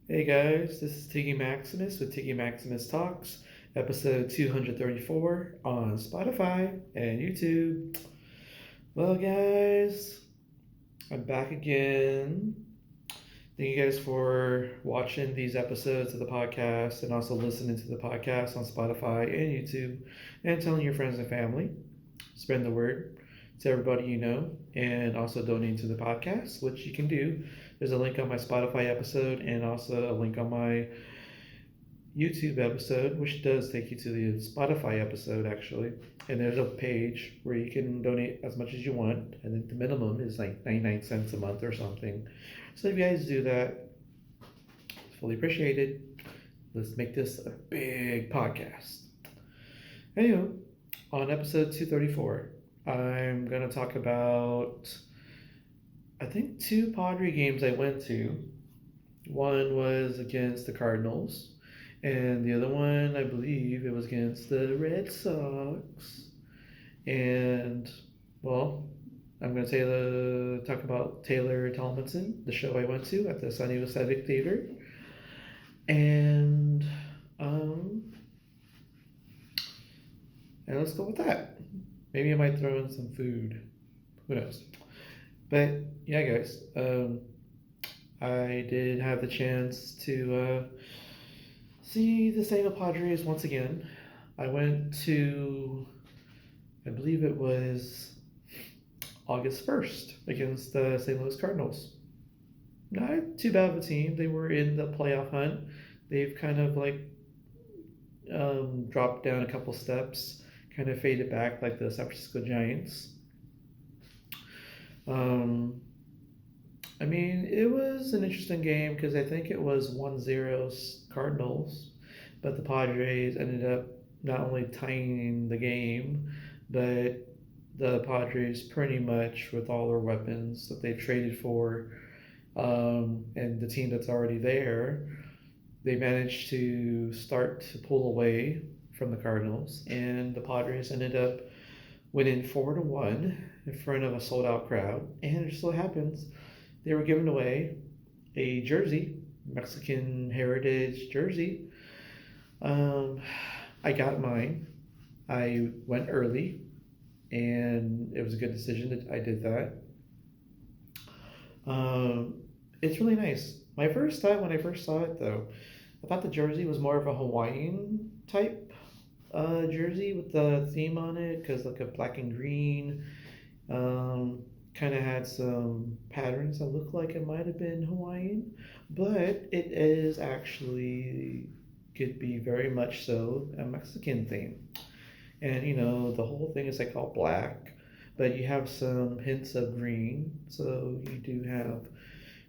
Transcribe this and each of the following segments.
Hey guys, this is Tiggy Maximus with Tiggy Maximus Talks, episode 234 on Spotify and YouTube. Well, guys, I'm back again. Thank you guys for watching these episodes of the podcast and also listening to the podcast on Spotify and YouTube and telling your friends and family. Spread the word to everybody you know and also donate to the podcast, which you can do. There's a link on my Spotify episode and also a link on my YouTube episode, which does take you to the Spotify episode actually. And there's a page where you can donate as much as you want. I think the minimum is like 99 cents a month or something. So if you guys do that, it's fully appreciated. Let's make this a big podcast. Anyway, on episode 234, I'm going to talk about, I think, two Padre games I went to. One was against the Cardinals, and the other one, I believe, it was against the Red Sox. And, well, I'm going to talk about Taylor Tomlinson, the show I went to at the Sunny Civic Theater. And, um, and let's go with that. Maybe I might throw in some food. Who knows? But yeah, guys, I did have the chance to see the San Diego Padres once again. I went to, I believe it was August 1st against the St. Louis Cardinals. Not too bad of a team. They were in the playoff hunt. They've kind of like dropped down a couple steps, kind of faded back like the San Francisco Giants. Um, I mean, it was an interesting game because I think it was 1-0 Cardinals, but the Padres ended up not only tying the game, but the Padres pretty much with all their weapons that they've traded for and the team that's already there, they managed to start to pull away from the Cardinals, and the Padres ended up winning 4-1 in front of a sold out crowd. And it just so happens they were giving away a jersey, Mexican heritage jersey. Um, I got mine. I went early, and it was a good decision that I did that. It's really nice. My first thought when I first saw it, though, I thought the jersey was more of a Hawaiian type jersey with the theme on it, because like a black and green. Um, Kind of had some patterns that looked like it might have been Hawaiian, but it is actually could be very much so a Mexican theme. And the whole thing is like all black, but you have some hints of green, so you do have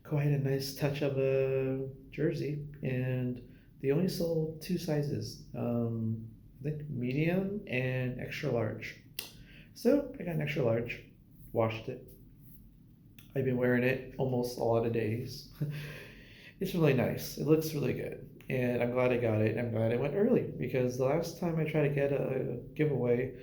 quite a nice touch of a jersey. And they only sold two sizes, I think medium and extra large. So I got an extra large, washed it. I've been wearing it almost a lot of days. It's really nice. It looks really good. And I'm glad I got it. I'm glad I went early because the last time I tried to get a giveaway,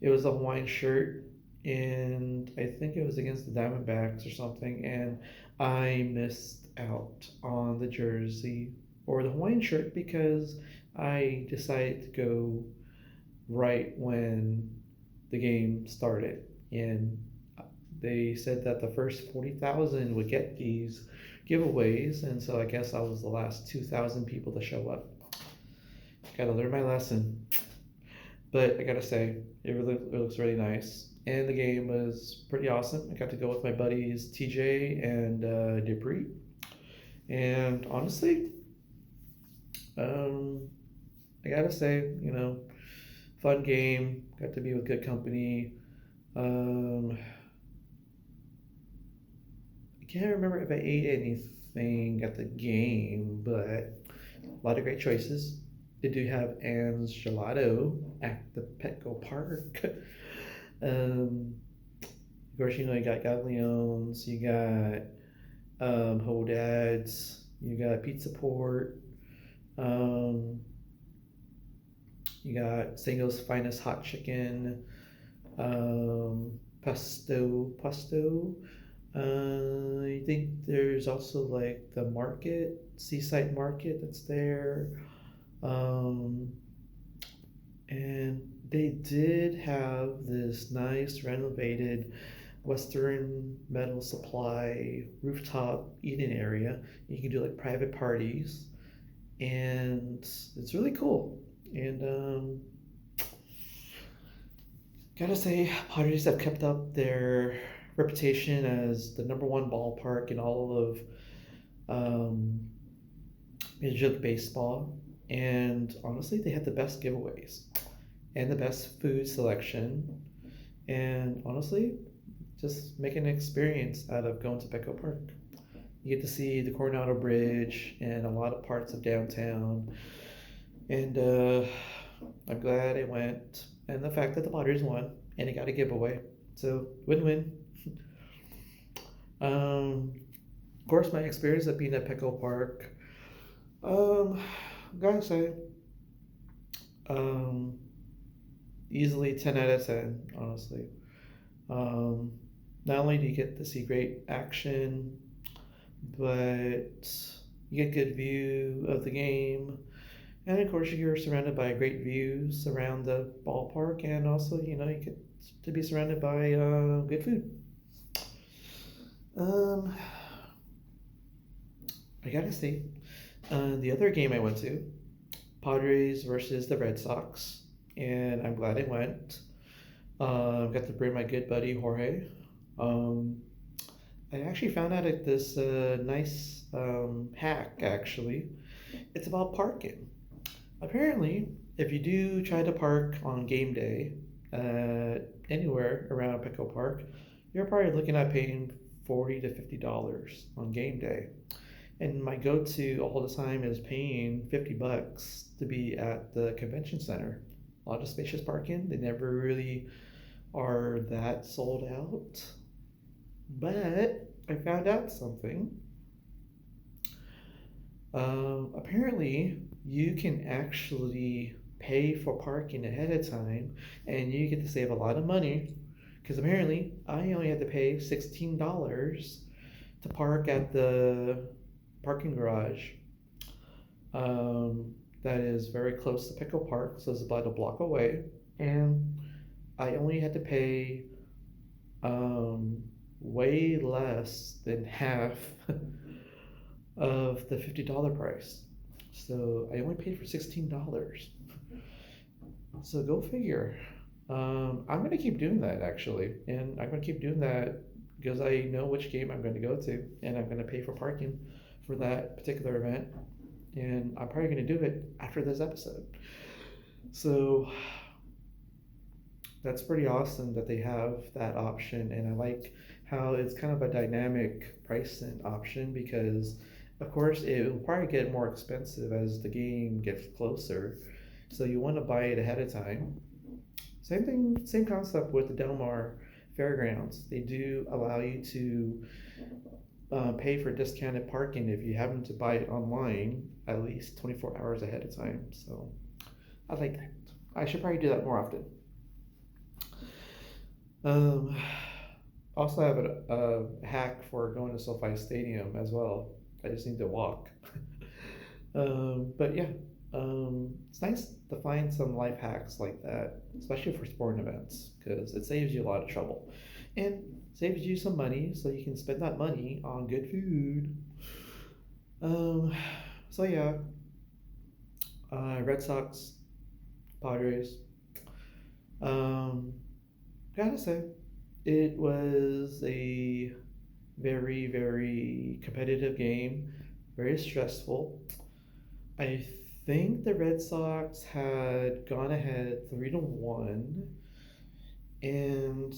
it was a Hawaiian shirt, and I think it was against the Diamondbacks or something, and I missed out on the jersey or the Hawaiian shirt because I decided to go right when the game started. And they said that the first 40,000 would get these giveaways, and so I guess I was the last 2,000 people to show up. Gotta learn my lesson. But I gotta say, it looks really nice. And the game was pretty awesome. I got to go with my buddies TJ and Dupree. And honestly, um, I gotta say, fun game. Got to be with good company. Um, I can't remember if I ate anything at the game, but a lot of great choices. They do have Anne's Gelato at the Petco Park. Of course, you got Gaglions, you got Hodad's, you got Pizza Port, um, you got Sango's Finest Hot Chicken, Pesto, I think there's also like the market, seaside market that's there. Um, and they did have this nice renovated Western Metal Supply rooftop eating area. You can do like private parties, and it's really cool. And gotta say, Padres have kept up their reputation as the number one ballpark in all of um, Major League Baseball. And honestly, they had the best giveaways and the best food selection. And honestly, just make an experience out of going to Petco Park. You get to see the Coronado Bridge and a lot of parts of downtown. And I'm glad I went. And the fact that the Padres won and it got a giveaway. So, win win. Of course, my experience of being at Petco Park, um, gotta say, um, easily 10 out of 10, honestly. Um, Not only do you get to see great action, but you get good view of the game. And of course, you're surrounded by great views around the ballpark, and also, you get to be surrounded by good food. Um, I gotta say, the other game I went to, Padres versus the Red Sox, and I'm glad I went. Got to bring my good buddy Jorge. Um, I actually found out this nice hack. Actually, it's about parking. Apparently, if you do try to park on game day, anywhere around Petco Park, you're probably looking at paying $40 to $50 on game day. And my go-to all the time is paying $50 to be at the convention center. A lot of spacious parking. They never really are that sold out. But I found out something. Apparently, you can actually pay for parking ahead of time, and you get to save a lot of money. Because apparently, I only had to pay $16 to park at the parking garage. That is very close to Pickle Park, so it's about a block away. And I only had to pay um, way less than half of the $50 price. So I only paid for $16. So go figure. I'm gonna keep doing that actually, and I'm gonna keep doing that because I know which game I'm going to go to, and I'm gonna pay for parking for that particular event, and I'm probably gonna do it after this episode. So that's pretty awesome that they have that option, and I like how it's kind of a dynamic pricing option because, of course, it will probably get more expensive as the game gets closer. So you want to buy it ahead of time. Same thing, same concept with the Del Mar Fairgrounds. They do allow you to pay for discounted parking if you happen to buy it online at least 24 hours ahead of time. So I like that. I should probably do that more often. Um, Also have a hack for going to SoFi Stadium as well. I just need to walk. But yeah, it's nice to find some life hacks like that, especially for sporting events, because it saves you a lot of trouble and saves you some money so you can spend that money on good food. Um, so yeah, Red Sox, Padres. Um, Gotta say, it was a very, very competitive game, very stressful. I think the Red Sox had gone ahead 3-1, and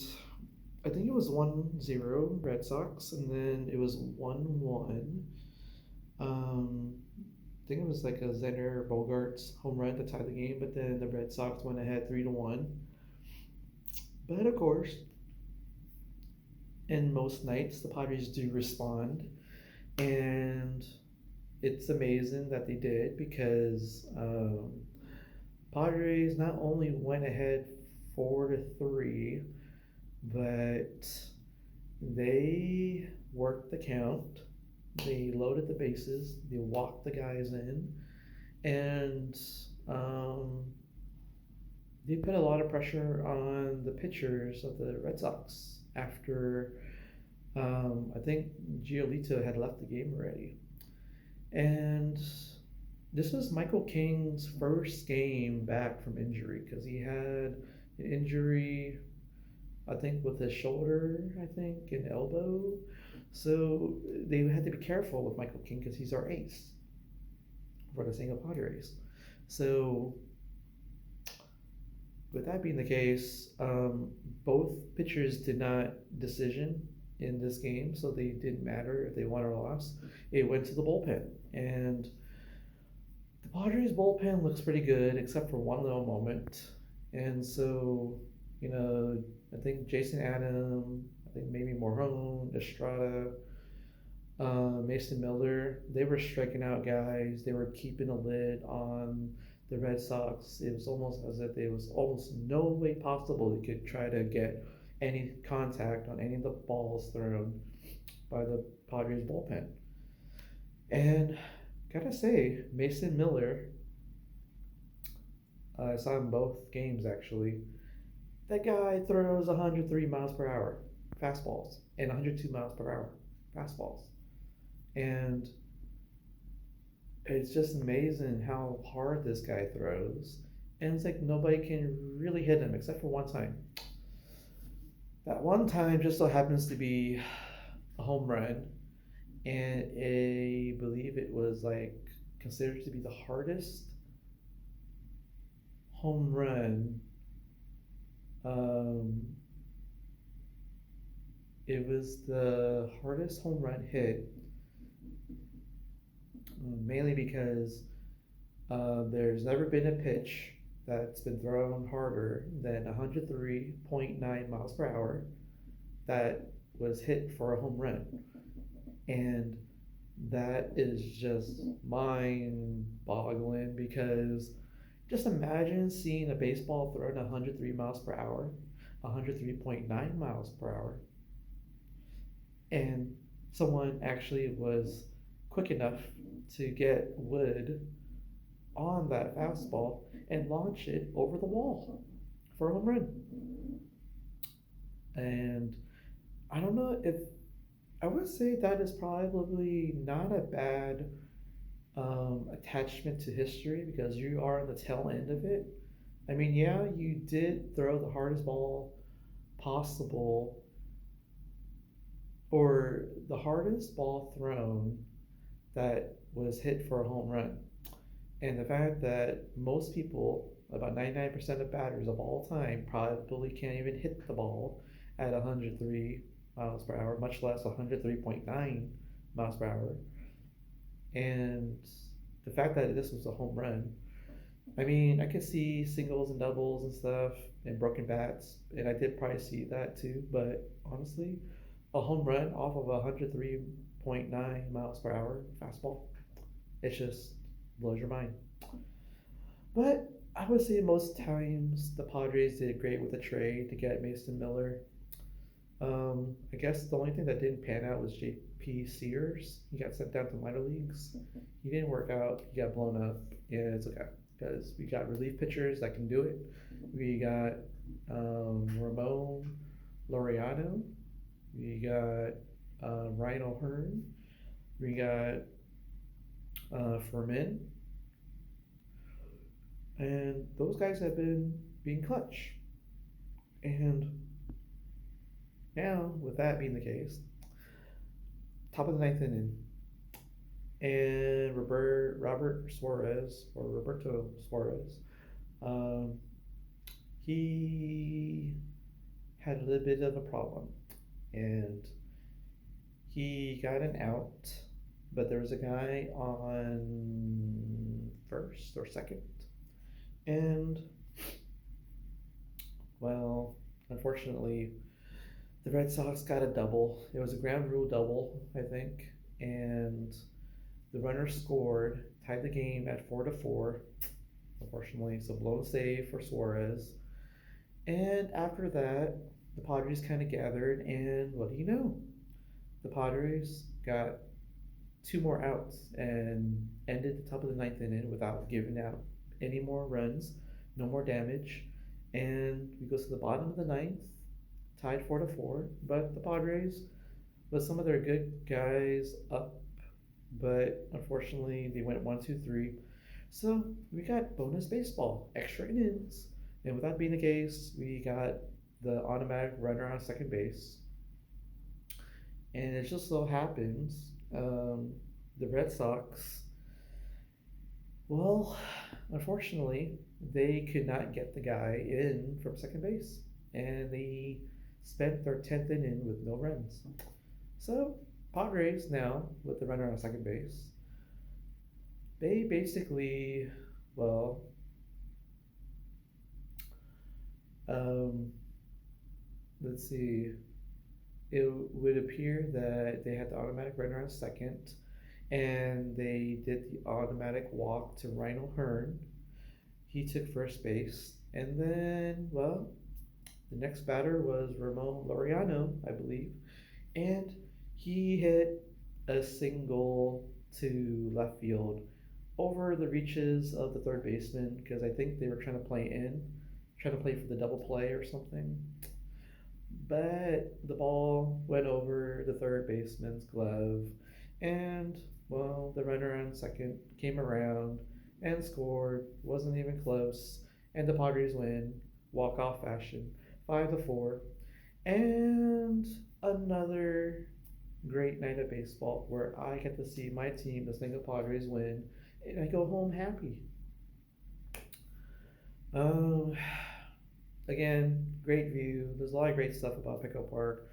I think it was 1-0 Red Sox, and then it was 1-1. I think it was like a Xander Bogaerts home run to tie the game, but then the Red Sox went ahead 3-1. But of course, in most nights, the Padres do respond, and it's amazing that they did because Padres not only went ahead 4-3, but They worked the count, they loaded the bases, they walked the guys in, and um, they put a lot of pressure on the pitchers of the Red Sox after I think Giolito had left the game already. And this was Michael King's first game back from injury because he had an injury, I think, with his shoulder, I think, and elbow. So they had to be careful with Michael King because he's our ace for the San Diego Padres. So with that being the case, both pitchers did not decision in this game, so they didn't matter if they won or lost. It went to the bullpen, and the Padres bullpen looks pretty good, except for one little moment. And so, you know, I think Jason Adam, I think maybe Morone, Estrada, Mason Miller, they were striking out guys. They were keeping a lid on the Red Sox. It was almost as if there was almost no way possible they could try to get any contact on any of the balls thrown by the Padres bullpen. And gotta say, Mason Miller, I saw him both games actually. That guy throws 103 miles per hour fastballs and 102 miles per hour fastballs. And it's just amazing how hard this guy throws. And it's like nobody can really hit him except for one time. That one time just so happens to be a home run. And I believe it was like considered to be the hardest home run. Um, it was the hardest home run hit, mainly because there's never been a pitch that's been thrown harder than 103.9 miles per hour that was hit for a home run. And that is just mind boggling because just imagine seeing a baseball thrown 103 miles per hour, 103.9 miles per hour, and someone actually was quick enough to get wood on that fastball and launch it over the wall for a home run. And I don't know if I would say that is probably not a bad attachment to history because you are on the tail end of it. I mean, yeah, you did throw the hardest ball possible, or the hardest ball thrown that was hit for a home run. And the fact that most people, about 99% of batters of all time, probably can't even hit the ball at 103 miles per hour, much less 103.9 miles per hour. And the fact that this was a home run, I mean, I could see singles and doubles and stuff and broken bats, and I did probably see that too. But honestly, a home run off of a 103.9 miles per hour fastball, it just blows your mind. But I would say most times the Padres did great with the trade to get Mason Miller. I guess the only thing that didn't pan out was JP Sears. He got sent down to minor leagues. He didn't work out. He got blown up. Yeah, it's okay because we got relief pitchers that can do it. We got Ramon Laureano. We got Ryan O'Hearn. We got Furman. And those guys have been being clutch. And now, with that being the case, top of the ninth inning, and Robert Suarez, or Roberto Suarez, um, he had a little bit of a problem, and he got an out, but there was a guy on first or second, and well, unfortunately, the Red Sox got a double. It was a ground rule double, I think, and the runner scored, tied the game at 4-4. Unfortunately, it's a blown save for Suarez. And after that, the Padres kind of gathered, and what do you know? The Padres got two more outs and ended the top of the ninth inning without giving out any more runs, no more damage, and we go to the bottom of the ninth, tied 4-4. But the Padres, with some of their good guys up, but unfortunately they went 1-2-3. So we got bonus baseball, extra innings, and with that being the case, we got the automatic runner on second base. And it just so happens the Red Sox, well, unfortunately, they could not get the guy in from second base, and they spent their 10th inning with no runs. So, Padres now, with the runner on second base, they basically, well, um, let's see, it would appear that they had the automatic runner on second, and they did the automatic walk to Rhino Hearn. He took first base, and then, well, the next batter was Ramon Laureano, I believe, and he hit a single to left field over the reaches of the third baseman because I think they were trying to play for the double play or something. But the ball went over the third baseman's glove, and well, the runner on second came around and scored. Wasn't even close, and the Padres win walk off fashion, 5-4, and another great night of baseball where I get to see my team, the St. Louis Padres, win, and I go home happy. Um, Again, great view. There's a lot of great stuff about Pickle Park.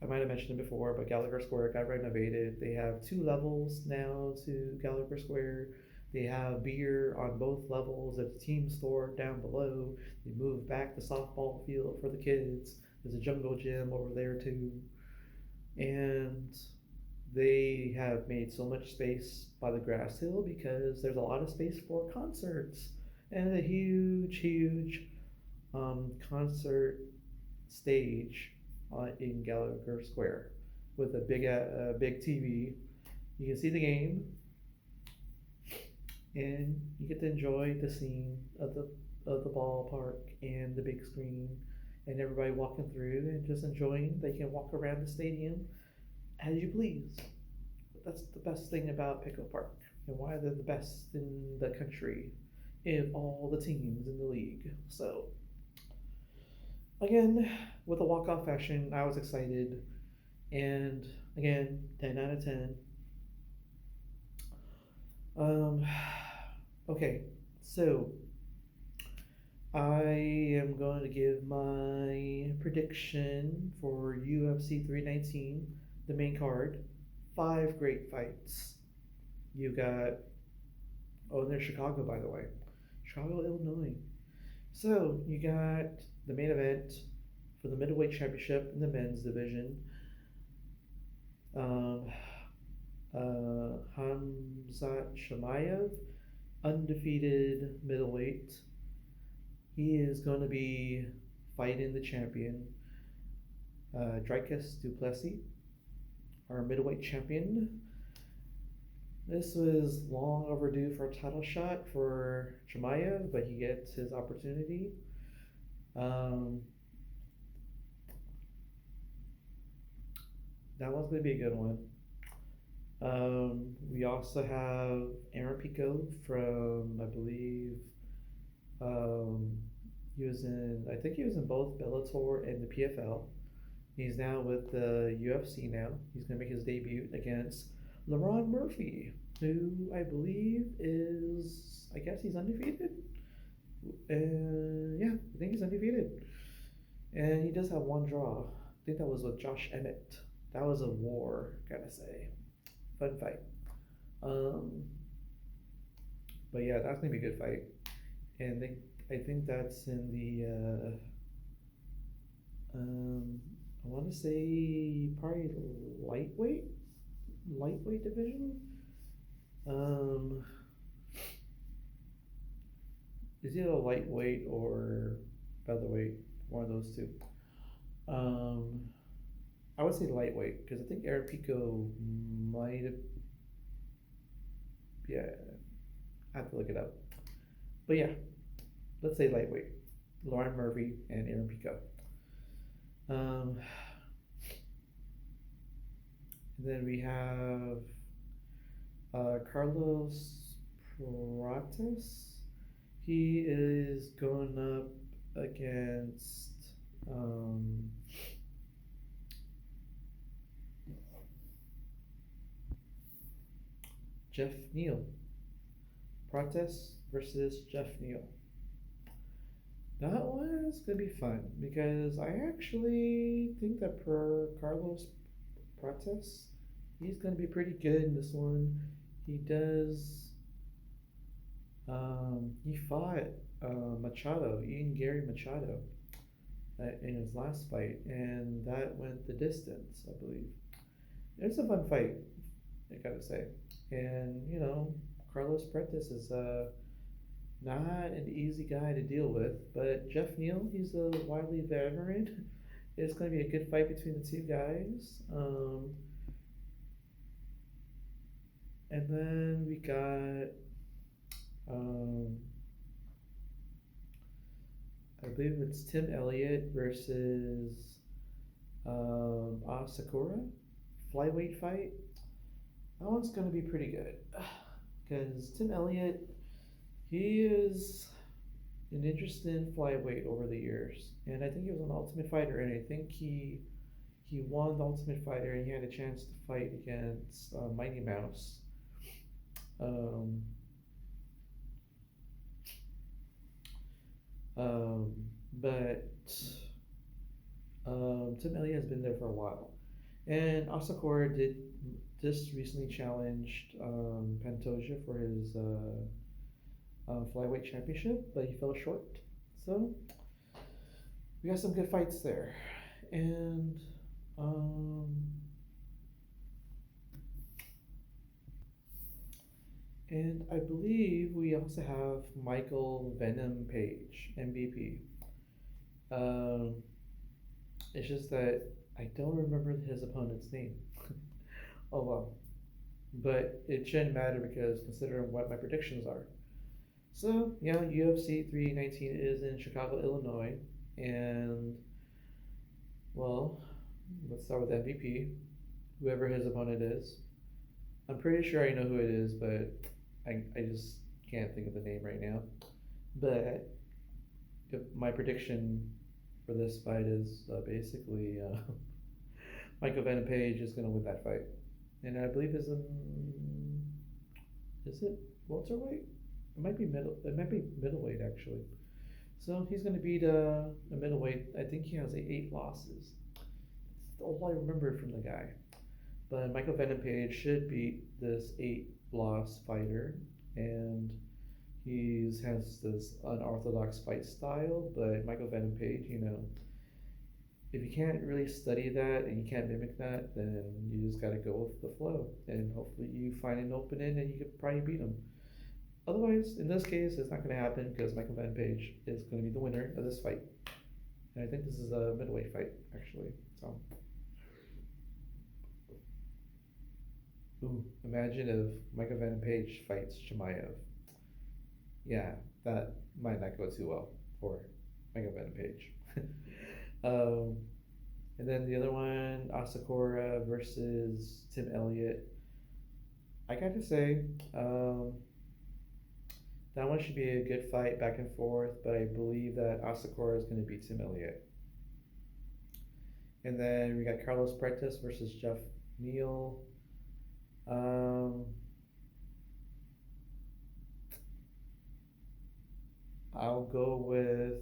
I might have mentioned it before, but Gallagher Square got renovated. They have two levels now to Gallagher Square. They have beer on both levels. There's a team store down below. They moved back the softball field for the kids. There's a jungle gym over there too. And they have made so much space by the grass hill because there's a lot of space for concerts and a huge concert stage in Gallagher Square with a big TV. You can see the game, and you get to enjoy the scene of the ballpark and the big screen, and everybody walking through and just enjoying. They can walk around the stadium as you please. That's the best thing about Pickle Park, and why they're the best in the country, in all the teams in the league. So again, with a walk-off fashion, I was excited, and again, 10 out of 10. Um, okay, so I am going to give my prediction for UFC 319, the main card. 5 great fights. You got, oh, and there's Chicago, by the way. Chicago, Illinois. So you got the main event for the middleweight championship in the men's division. Um, Hamzat Shamayev, undefeated middleweight. He is going to be fighting the champion, Dricus Duplessis, our middleweight champion. This was long overdue for a title shot for Shamayev, but he gets his opportunity. Um, that one's going to be a good one. We also have Aaron Pico from, I believe, I think he was in both Bellator and the PFL. He's now with the UFC now. He's going to make his debut against LaRon Murphy, who I believe is, I guess he's undefeated. Yeah, I think he's undefeated. And he does have one draw. I think that was with Josh Emmett. That was a war, gotta say. Fun fight. But yeah, that's gonna be a good fight. And I think that's in the I want to say probably lightweight division. Is either lightweight or featherweight, one of those two. Um, I would say lightweight because I think Aaron Pico might have. Yeah, I have to look it up. But yeah, let's say lightweight. Lauren Murphy and Aaron Pico. Um, and then we have Carlos Prates. He is going up against um, Jeff Neal. Prates versus Jeff Neal. That one is gonna be fun because I actually think that per Carlos Prates, he's gonna be pretty good in this one. He does. He fought Machado, Ian Gary Machado, in his last fight, and that went the distance, I believe. It's a fun fight, I gotta say. And Carlos Prates is not an easy guy to deal with, but Jeff Neal, he's a wily veteran. It's going to be a good fight between the two guys. And then we got, um, I believe it's Tim Elliott versus Asakura flyweight fight. That one's going to be pretty good because Tim Elliott, he is an interesting flyweight over the years, and I think he was an Ultimate Fighter, and I think he won the Ultimate Fighter, and he had a chance to fight against Mighty Mouse. Um, but Tim Elliott has been there for a while, and Asakura did just recently challenged Pantoja for his flyweight championship, but he fell short. So we got some good fights there, and um, and I believe we also have Michael Venom Page, MVP. Um, it's just that I don't remember his opponent's name. Oh well, but it shouldn't matter because considering what my predictions are. So yeah, UFC 319 is in Chicago, Illinois, and well, let's start with MVP, whoever his opponent is. I'm pretty sure I know who it is, but I just can't think of the name right now. But if my prediction for this fight is basically Michael Venom Page is going to win that fight, and I believe is it welterweight? It might be middle. It might be middleweight actually. So he's going to beat a middleweight. I think he has 8 losses. That's all I remember from the guy. But Michael Venom Page should beat this 8 loss fighter, and he has this unorthodox fight style. But Michael Venom Page, if you can't really study that and you can't mimic that, then you just got to go with the flow, and hopefully you find an opening and you could probably beat him. Otherwise, in this case, it's not going to happen because Michael Van Page is going to be the winner of this fight. And I think this is a middleweight fight, actually. So, ooh, imagine if Michael Van Page fights Chimaev. Yeah, that might not go too well for Michael Van Page. um, and then the other one, Asakura versus Tim Elliott. I got to say, that one should be a good fight back and forth, but I believe that Asakura is going to beat Tim Elliott. And then we got Carlos Prates versus Jeff Neal. I'll go with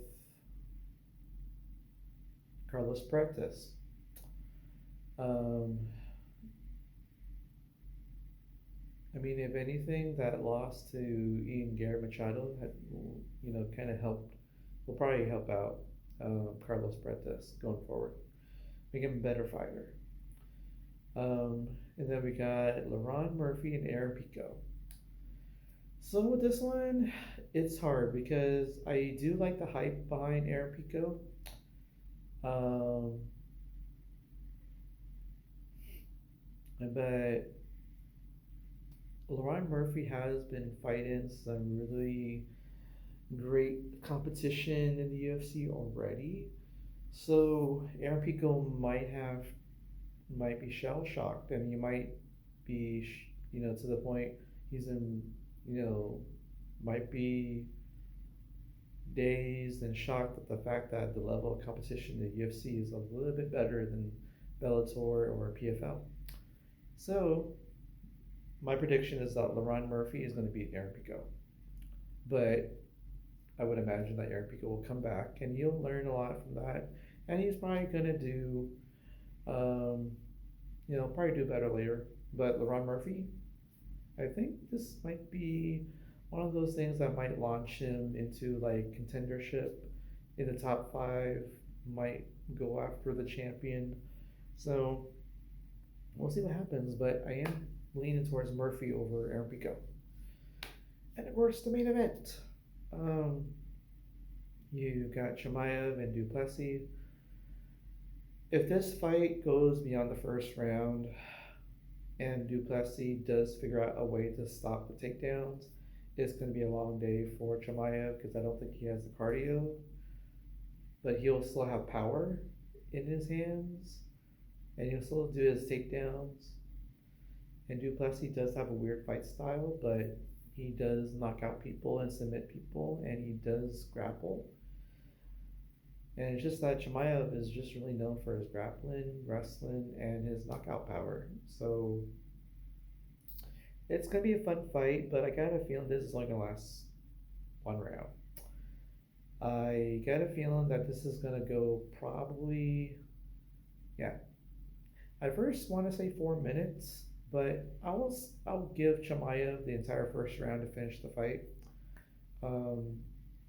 Carlos Prates. Um, I mean, if anything, that loss to Ian Gary Machado had, kind of helped. Will probably help out Carlos Prates going forward, make him a better fighter. And then we got LaRon Murphy and Aaron Pico. So with this one, it's hard because I do like the hype behind Aaron Pico. But Lauren Murphy has been fighting some really great competition in the UFC already. So Aaron Pico might be shell shocked, and you might be to the point he's in you know might be dazed and shocked at the fact that the level of competition in the UFC is a little bit better than Bellator or PFL. So my prediction is that LaRon Murphy is going to beat Aaron Pico, but I would imagine that Aaron Pico will come back and he'll learn a lot from that, and he's probably going to do um, probably do better later. But LaRon Murphy, I think this might be one of those things that might launch him into like contendership in the top five, might go after the champion. So we'll see what happens, but I am leaning towards Murphy over Aaron Pico. And of course, the main event. Um, you got Chimaev and Duplessis. If this fight goes beyond the first round, and Duplessis does figure out a way to stop the takedowns, it's going to be a long day for Chimaev because I don't think he has the cardio, but he'll still have power in his hands, and he'll still do his takedowns. And Duplessis does have a weird fight style, but he does knock out people and submit people, and he does grapple. And it's just that Chimaev is just really known for his grappling, wrestling, and his knockout power. So it's going to be a fun fight, but I got a feeling this is only going to last one round. I got a feeling that this is going to go probably, yeah. I first want to say 4 minutes, but I'll give Chimaev the entire first round to finish the fight. Um,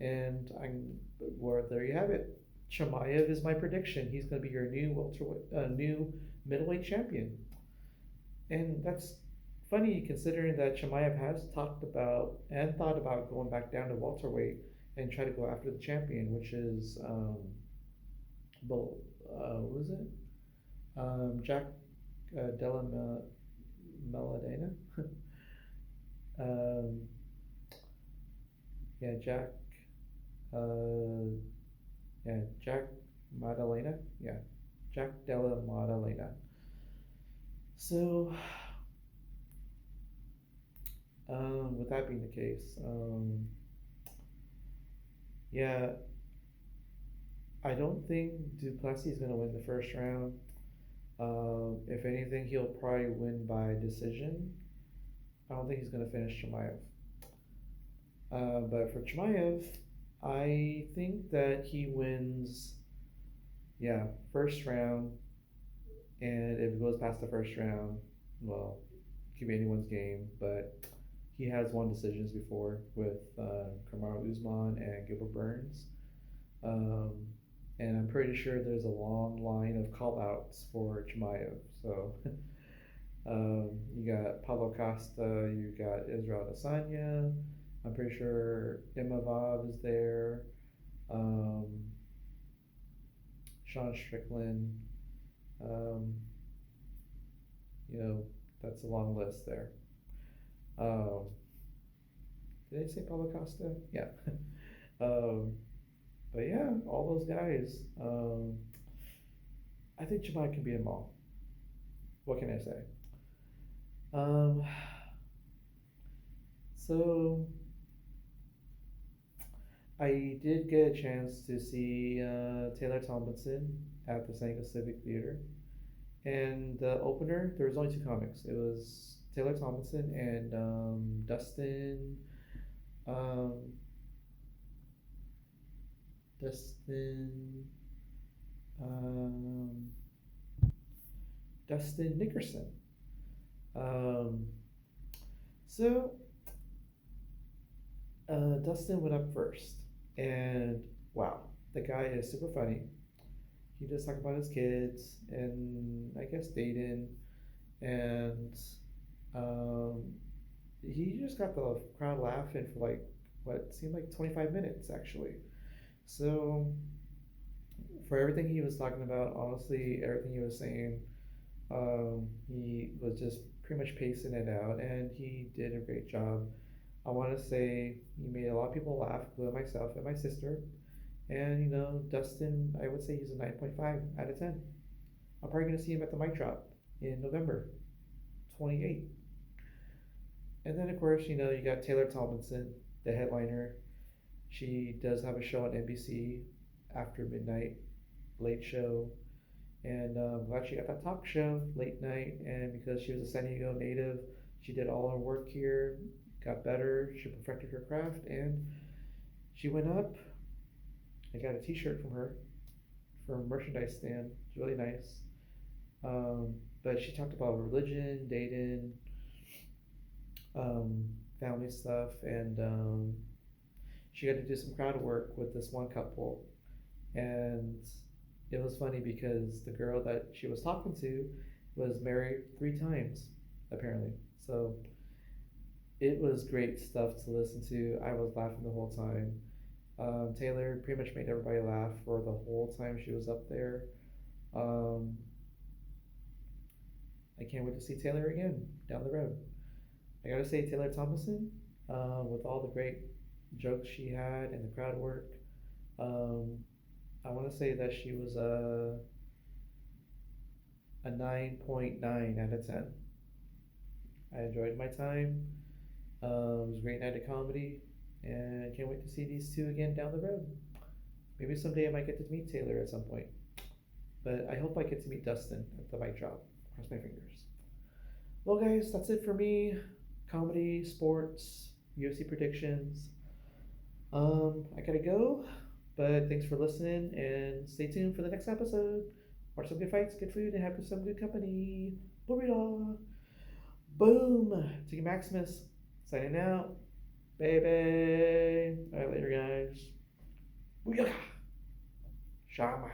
and I'm well, there you have it. Chimaev is my prediction. He's going to be your new middleweight champion, and that's funny considering that Chimaev has talked about and thought about going back down to welterweight and try to go after the champion, which is what was it? Jack Della Maladena. um, yeah, Jack. Uh, yeah, Jack Maddalena. Yeah, Jack Della Maddalena. So, with that being the case, yeah, I don't think Duplessis is going to win the first round. If anything, he'll probably win by decision. I don't think he's going to finish Chimaev. But for Chimaev, I think that he wins, yeah, first round. And if it goes past the first round, well, it could be anyone's game. But he has won decisions before with Kamaru Usman and Gilbert Burns. Um, and I'm pretty sure there's a long line of call outs for Chimaev. So you got Pablo Costa, you got Israel Adesanya. I'm pretty sure Imavov is there. Um, Sean Strickland. Um, that's a long list there. Um, did I say Pablo Costa? Yeah. um, but yeah, all those guys. I think Chimaev can beat them all. What can I say? Um, so I did get a chance to see Taylor Tomlinson at the San Diego Civic Theater. And the opener, there was only two comics. It was Taylor Tomlinson and um, Dustin, um, Dustin Nickerson. Um, so Dustin went up first, and wow, the guy is super funny. He just talked about his kids and I guess dating, and um, he just got the crowd laughing for like what seemed like 25 minutes actually. So for everything he was talking about, honestly, everything he was saying, He was just pretty much pacing it out, and he did a great job. I want to say he made a lot of people laugh, including myself and my sister. And Dustin, I would say he's a 9.5 out of 10. I'm probably gonna see him at the mic drop in November 28th. And then of course, you got Taylor Tomlinson, the headliner. She does have a show on NBC after midnight, late show. And glad she got that talk show late night. And because she was a San Diego native, she did all her work here, got better, she perfected her craft, and she went up. I got a T-shirt from her from a merchandise stand. It's really nice. Um, but she talked about religion, dating, family stuff, and she got to do some crowd work with this one couple. And it was funny because the girl that she was talking to was married 3 times, apparently. So it was great stuff to listen to. I was laughing the whole time. Taylor pretty much made everybody laugh for the whole time she was up there. Um, I can't wait to see Taylor again down the road. I gotta say, Taylor Thomason, with all the great jokes she had and the crowd work, um, I want to say that she was a 9.9 out of 10. I enjoyed my time. It was a great night of comedy, and I can't wait to see these two again down the road. Maybe someday I might get to meet Taylor at some point, but I hope I get to meet Dustin at the mic drop. Cross my fingers. Well, guys, that's it for me. Comedy, sports, UFC predictions. I gotta go, but thanks for listening and stay tuned for the next episode. Watch some good fights, good food, and have some good company. Burrito. Boom. Tiggy Maximus signing out. Baby. Alright, later, guys. Booyaka. Shama.